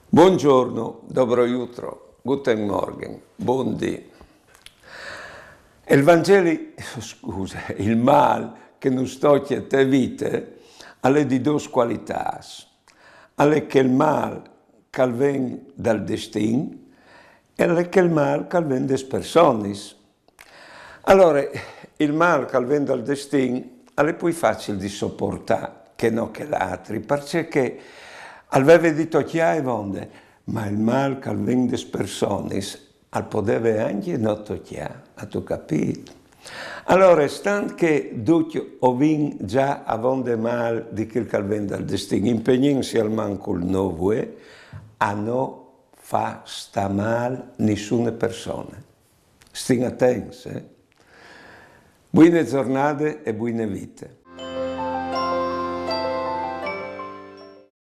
Buongiorno, dobro jutro, guten Morgen, buondì. Il Vangelo, scusa, il mal che nos tocca te vite, ha di due qualità. Alle che il mal che viene dal destino e alle che il mal che viene dalle persone. Allora, il mal che viene dal destino è più facile di sopportare che non che l'altro, perché aveva detto chiaro, ma il mal che viene dalle persone al poteva anche non toccare, ha tu capito? Allora, stando che tutti o vin già avonde mal di quel che viene dal destino, impegnansi al manco il nuovo a non fa sta mal nessuna persona. Stin attenti, Buone giornate e buone vite.